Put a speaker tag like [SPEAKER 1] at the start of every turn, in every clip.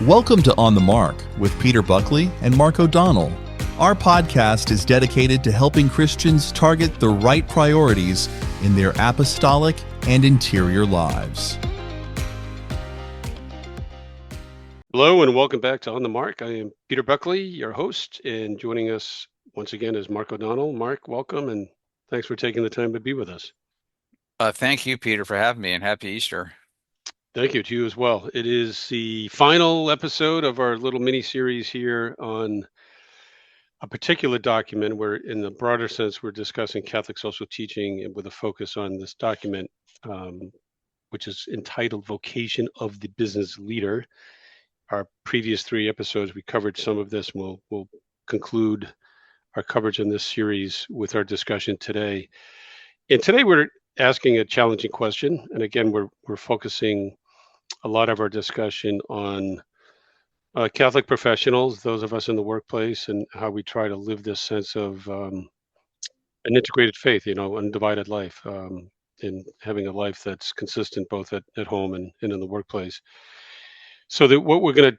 [SPEAKER 1] Welcome to On the Mark with Peter Buckley and Mark O'Donnell. Our podcast is dedicated to helping Christians target the right priorities in their apostolic and interior lives.
[SPEAKER 2] Hello and welcome back to On the Mark. I am Peter Buckley, your host, and joining us once again is Mark O'Donnell. Mark, welcome, and thanks for taking the time to be with us.
[SPEAKER 3] Thank you, Peter, for having me, and happy Easter.
[SPEAKER 2] Thank you to you as well. It is the final episode of our little mini-series here on a particular document where, in the broader sense, we're discussing Catholic social teaching with a focus on this document, which is entitled Vocation of the Business Leader. Our previous three episodes, we covered some of this. We'll conclude our coverage in this series with our discussion today. And today we're asking a challenging question. And again, we're focusing a lot of our discussion on Catholic professionals, those of us in the workplace, and how we try to live this sense of an integrated faith, undivided life, and having a life that's consistent both at home and in the workplace. So that what we're going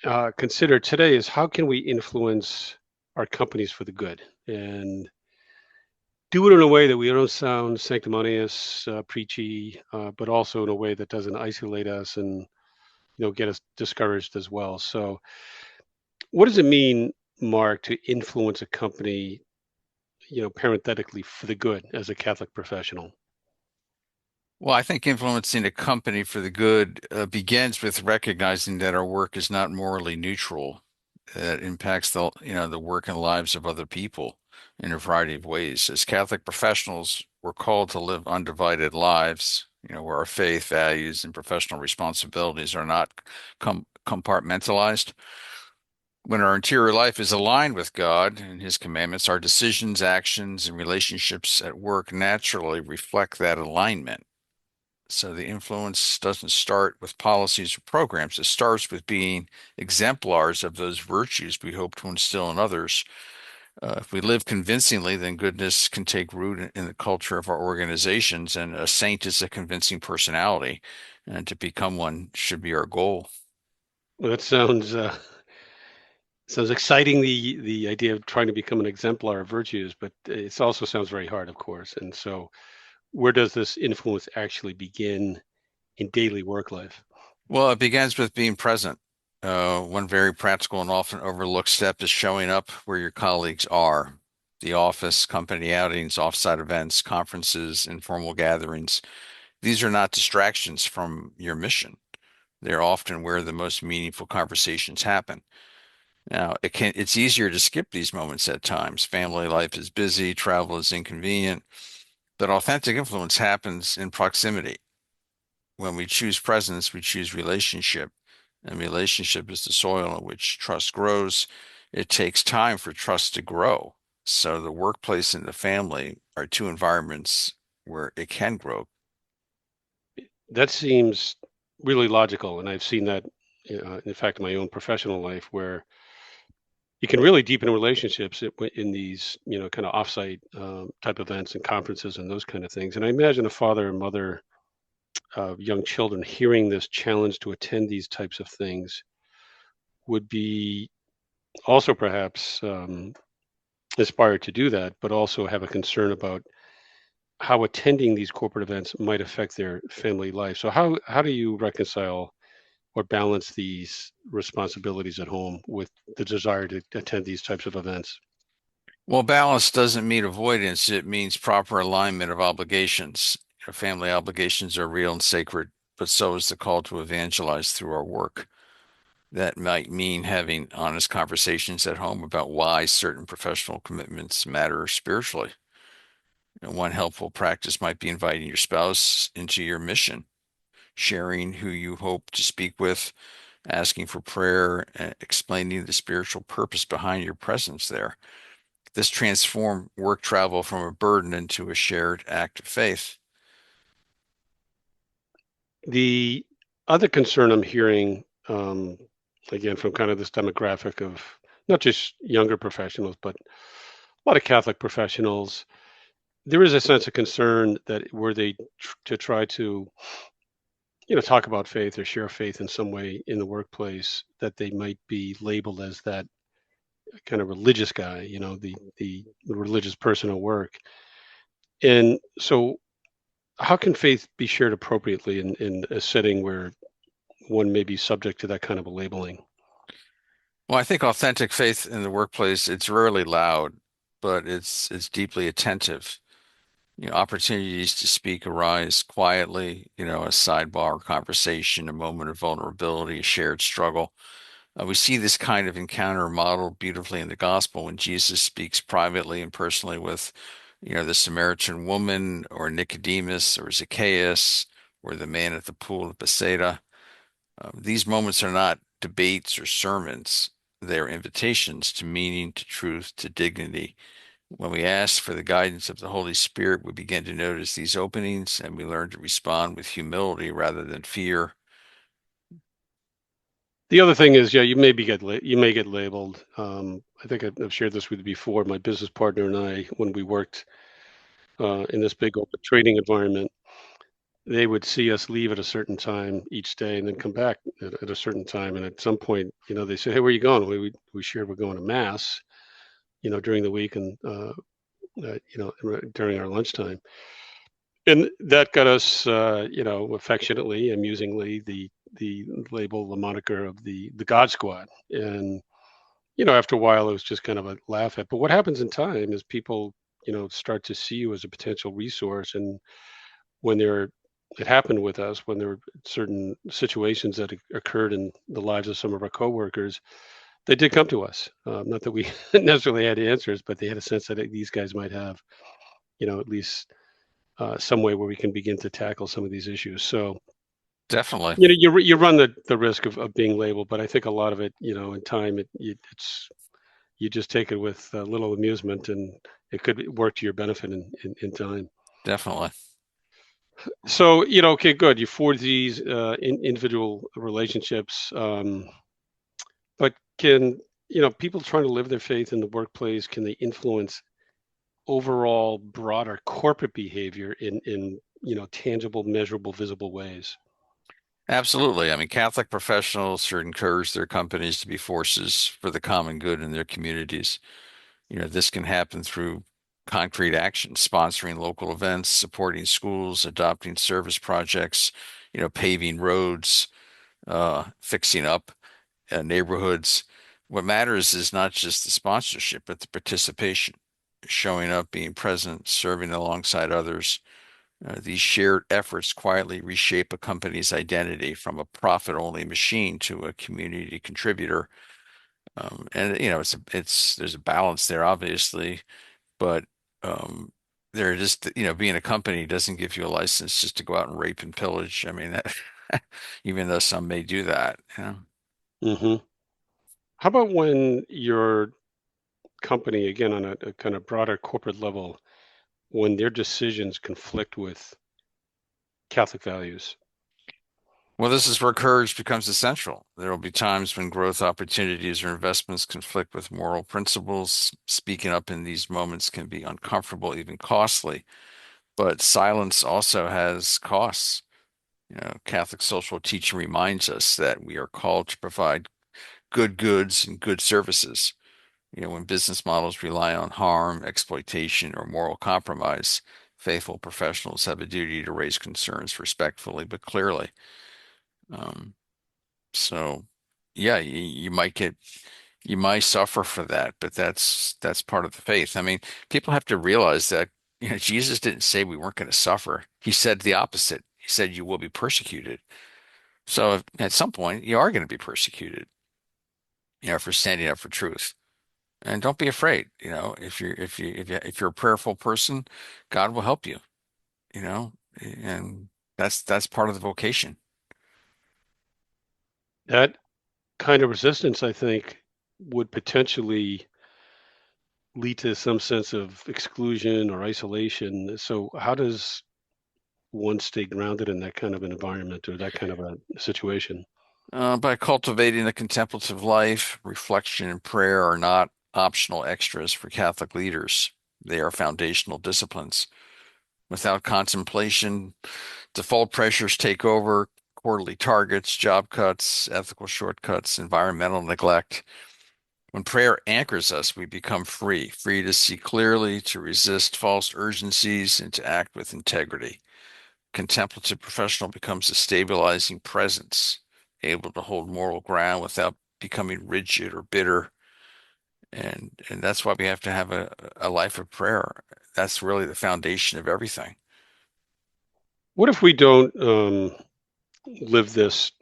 [SPEAKER 2] to consider today is how can we influence our companies for the good and do it in a way that we don't sound sanctimonious, preachy, but also in a way that doesn't isolate us and get us discouraged as well. So what does it mean, Mark, to influence a company, parenthetically for the good as a Catholic professional?
[SPEAKER 3] Well, I think influencing a company for the good begins with recognizing that our work is not morally neutral. That impacts the work and lives of other people in a variety of ways. As Catholic professionals, we're called to live undivided lives, where our faith, values, and professional responsibilities are not compartmentalized. When our interior life is aligned with God and His commandments, our decisions, actions, and relationships at work naturally reflect that alignment. So the influence doesn't start with policies or programs. It starts with being exemplars of those virtues we hope to instill in others. If we live convincingly, then goodness can take root in the culture of our organizations, and a saint is a convincing personality, and to become one should be our goal.
[SPEAKER 2] Well, that sounds exciting, the idea of trying to become an exemplar of virtues, but it also sounds very hard, of course. And so where does this influence actually begin in daily work life?
[SPEAKER 3] Well, it begins with being present. One very practical and often overlooked step is showing up where your colleagues are. The office, company outings, offsite events, conferences, informal gatherings. These are not distractions from your mission. They're often where the most meaningful conversations happen. Now, it's easier to skip these moments at times. Family life is busy, travel is inconvenient, but authentic influence happens in proximity. When we choose presence, we choose relationship. And relationship is the soil in which trust grows. It takes time for trust to grow. So the workplace and the family are two environments where it can grow.
[SPEAKER 2] That seems really logical. And I've seen that, in fact, in my own professional life, where you can really deepen relationships in these, kind of offsite type events and conferences and those kind of things. And I imagine a father and mother of young children hearing this challenge to attend these types of things would be also perhaps inspired to do that, but also have a concern about how attending these corporate events might affect their family life. So how do you reconcile or balance these responsibilities at home with the desire to attend these types of events?
[SPEAKER 3] Well, balance doesn't mean avoidance. It means proper alignment of obligations. Family obligations are real and sacred, but so is the call to evangelize through our work. That might mean having honest conversations at home about why certain professional commitments matter spiritually. One helpful practice might be inviting your spouse into your mission, sharing who you hope to speak with, asking for prayer, and explaining the spiritual purpose behind your presence there. This transformed work travel from a burden into a shared act of faith.
[SPEAKER 2] The other concern I'm hearing, again, from kind of this demographic of not just younger professionals, but a lot of Catholic professionals, there is a sense of concern that were they to try to talk about faith or share faith in some way in the workplace, that they might be labeled as that kind of religious guy, the religious person at work. And so, how can faith be shared appropriately in a setting where one may be subject to that kind of a labeling?
[SPEAKER 3] Well, I think authentic faith in the workplace, it's rarely loud, but it's deeply attentive. Opportunities to speak arise quietly, a sidebar conversation, a moment of vulnerability, a shared struggle. We see this kind of encounter modeled beautifully in the gospel when Jesus speaks privately and personally with, the Samaritan woman or Nicodemus or Zacchaeus or the man at the pool of Bethsaida. These moments are not debates or sermons. They're invitations to meaning, to truth, to dignity. When we ask for the guidance of the Holy Spirit, we begin to notice these openings and we learn to respond with humility rather than fear.
[SPEAKER 2] The other thing is, yeah, you may get labeled. I think I've shared this with you before. My business partner and I, when we worked in this big open trading environment, they would see us leave at a certain time each day and then come back at a certain time. And at some point, they say, "Hey, where are you going?" We shared we're going to mass, during the week and during our lunchtime. And that got us, affectionately, amusingly, the label, the moniker of the God Squad. And after a while, it was just kind of a laugh at. But what happens in time is people, start to see you as a potential resource. And when it happened with us, when there were certain situations that occurred in the lives of some of our coworkers, they did come to us. Not that we necessarily had answers, but they had a sense that these guys might have, at least some way where we can begin to tackle some of these issues. So,
[SPEAKER 3] Definitely.
[SPEAKER 2] you run the risk of being labeled, but I think a lot of it, in time, it's you just take it with a little amusement, and it could work to your benefit in time.
[SPEAKER 3] Definitely.
[SPEAKER 2] So, okay, good. You forge these individual relationships, but can people trying to live their faith in the workplace, can they influence overall broader corporate behavior in tangible, measurable, visible ways?
[SPEAKER 3] Absolutely. I mean, Catholic professionals should encourage their companies to be forces for the common good in their communities. This can happen through concrete action, sponsoring local events, supporting schools, adopting service projects, paving roads, fixing up neighborhoods. What matters is not just the sponsorship, but the participation, showing up, being present, serving alongside others. These shared efforts quietly reshape a company's identity from a profit-only machine to a community contributor. And there's a balance there, obviously, but um, they're just being a company doesn't give you a license just to go out and rape and pillage. I mean, that, even though some may do that.
[SPEAKER 2] Hmm. How about when your company, again, on a kind of broader corporate level, when their decisions conflict with Catholic values?
[SPEAKER 3] Well, this is where courage becomes essential. There will be times when growth opportunities or investments conflict with moral principles. Speaking up in these moments can be uncomfortable, even costly, but silence also has costs. Catholic social teaching reminds us that we are called to provide good goods and good services. When business models rely on harm, exploitation, or moral compromise, faithful professionals have a duty to raise concerns respectfully but clearly. Um, So, yeah, you might suffer for that, but that's part of the faith. I mean, people have to realize that, Jesus didn't say we weren't going to suffer. He said the opposite. He said you will be persecuted. So at some point you are going to be persecuted, for standing up for truth. And don't be afraid, if you're a prayerful person, God will help you, you know, and that's part of the vocation.
[SPEAKER 2] That kind of resistance, I think, would potentially lead to some sense of exclusion or isolation. So, how does one stay grounded in that kind of an environment or that kind of a situation?
[SPEAKER 3] By cultivating a contemplative life, reflection and prayer are not optional extras for Catholic leaders. They are foundational disciplines. Without contemplation, default pressures take over, quarterly targets, job cuts, ethical shortcuts, environmental neglect. When prayer anchors us, we become free, free to see clearly, to resist false urgencies, and to act with integrity. Contemplative professional becomes a stabilizing presence, able to hold moral ground without becoming rigid or bitter. And that's why we have to have a life of prayer. That's really the foundation of everything.
[SPEAKER 2] What if we don't live this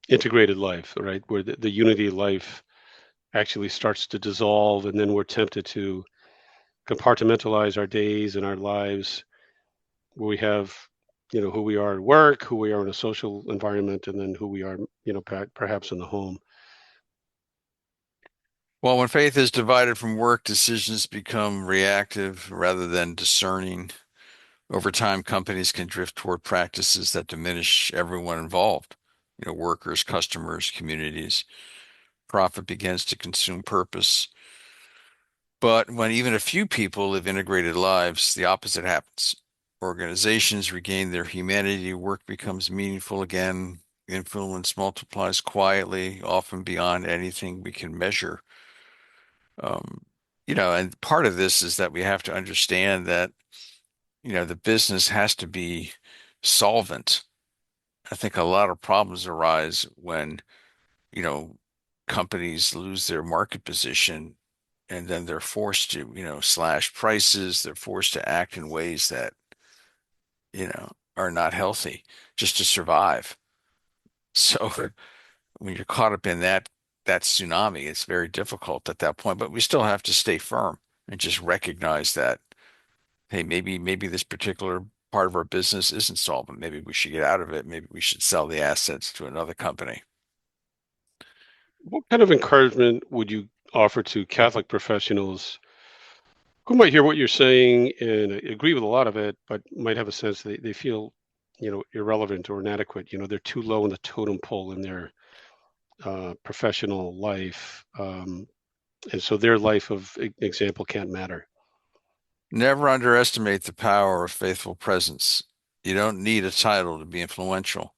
[SPEAKER 2] integrated life, right? Where the unity life actually starts to dissolve, and then we're tempted to compartmentalize our days and our lives, where we have, who we are at work, who we are in a social environment, and then who we are, perhaps in the home.
[SPEAKER 3] Well, when faith is divided from work, decisions become reactive rather than discerning. Over time, companies can drift toward practices that diminish everyone involved, workers, customers, communities. Profit begins to consume purpose. But when even a few people live integrated lives, the opposite happens. Organizations regain their humanity, work becomes meaningful again, influence multiplies quietly, often beyond anything we can measure. Um, and part of this is that we have to understand that, the business has to be solvent. I think a lot of problems arise when, you know, companies lose their market position and then they're forced to, slash prices. They're forced to act in ways that, are not healthy just to survive. So when you're caught up in that tsunami, it's very difficult at that point, but we still have to stay firm and just recognize that, hey, maybe this particular part of our business isn't solvent. Maybe we should get out of it. Maybe we should sell the assets to another company.
[SPEAKER 2] What kind of encouragement would you offer to Catholic professionals who might hear what you're saying and agree with a lot of it, but might have a sense they feel, irrelevant or inadequate? They're too low in the totem pole in their professional life, and so their life of example can't matter.
[SPEAKER 3] Never underestimate the power of faithful presence. You don't need a title to be influential.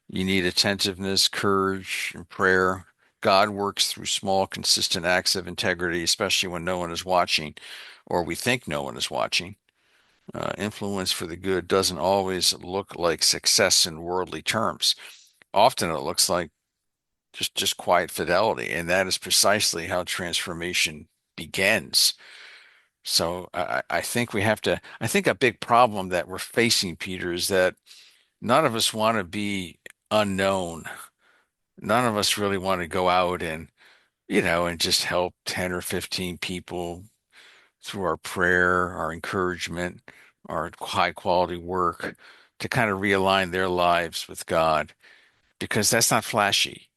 [SPEAKER 3] You need attentiveness, courage, and prayer. God works through small, consistent acts of integrity, especially when no one is watching, or we think no one is watching. Influence for the good doesn't always look like success in worldly terms. Often it looks like just quiet fidelity, and that is precisely how transformation begins. So I think we have to, I think a big problem that we're facing, Peter, is that none of us want to be unknown. None of us really want to go out and just help 10 or 15 people through our prayer, our encouragement, our high quality work to kind of realign their lives with God, because that's not flashy.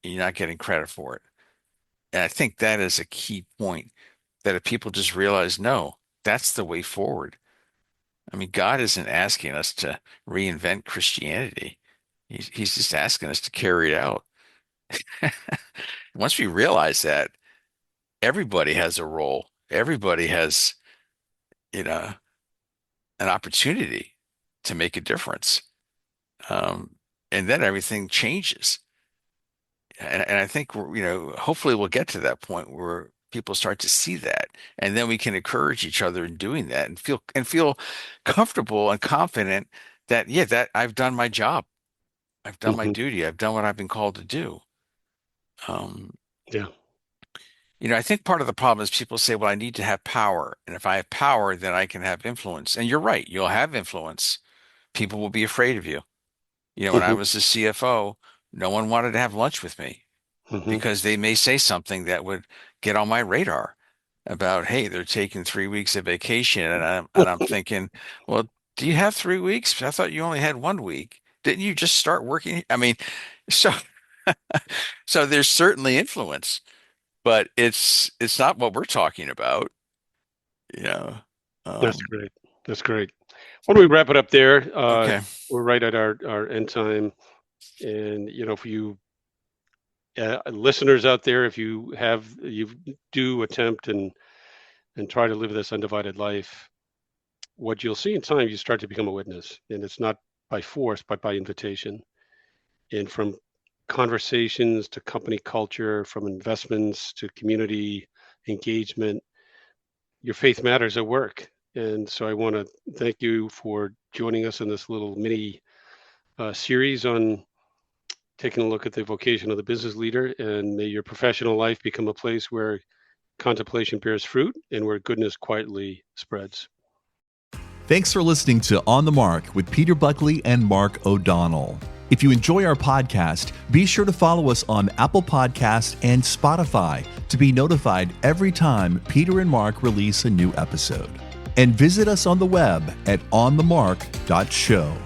[SPEAKER 3] You're not getting credit for it. And I think that is a key point, that if people just realize, no, that's the way forward. I mean, God isn't asking us to reinvent Christianity. He's just asking us to carry it out. Once we realize that, everybody has a role. Everybody has, you know, an opportunity to make a difference. Um, and then everything changes. And I think hopefully we'll get to that point where people start to see that, and then we can encourage each other in doing that and feel comfortable and confident that, yeah, that I've done my job. I've done my
[SPEAKER 2] Hmm.
[SPEAKER 3] duty. I've done what I've been called to do. Um,
[SPEAKER 2] Yeah.
[SPEAKER 3] I think part of the problem is people say, well, I need to have power. And if I have power, then I can have influence. And you're right, you'll have influence. People will be afraid of you. When I
[SPEAKER 2] Hmm.
[SPEAKER 3] was the CFO, no one wanted to have lunch with me
[SPEAKER 2] Hmm.
[SPEAKER 3] because they may say something that would get on my radar about, hey, they're taking 3 weeks of vacation. And I'm thinking, well, do you have 3 weeks? I thought you only had 1 week. Didn't you just start working? I mean, so so there's certainly influence, but it's not what we're talking about, you know.
[SPEAKER 2] That's
[SPEAKER 3] Um,
[SPEAKER 2] great. That's great. Why don't we wrap it up there?
[SPEAKER 3] okay.
[SPEAKER 2] We're right at our end time. And, if you listeners out there, if you do attempt and try to live this undivided life, what you'll see in time, you start to become a witness. And it's not by force, but by invitation. And from conversations to company culture, from investments to community engagement, your faith matters at work. And so I want to thank you for joining us in this little mini series on taking a look at the vocation of the business leader. And may your professional life become a place where contemplation bears fruit and where goodness quietly spreads.
[SPEAKER 1] Thanks for listening to On the Mark with Peter Buckley and Mark O'Donnell. If you enjoy our podcast, be sure to follow us on Apple Podcasts and Spotify to be notified every time Peter and Mark release a new episode. And visit us on the web at onthemark.show.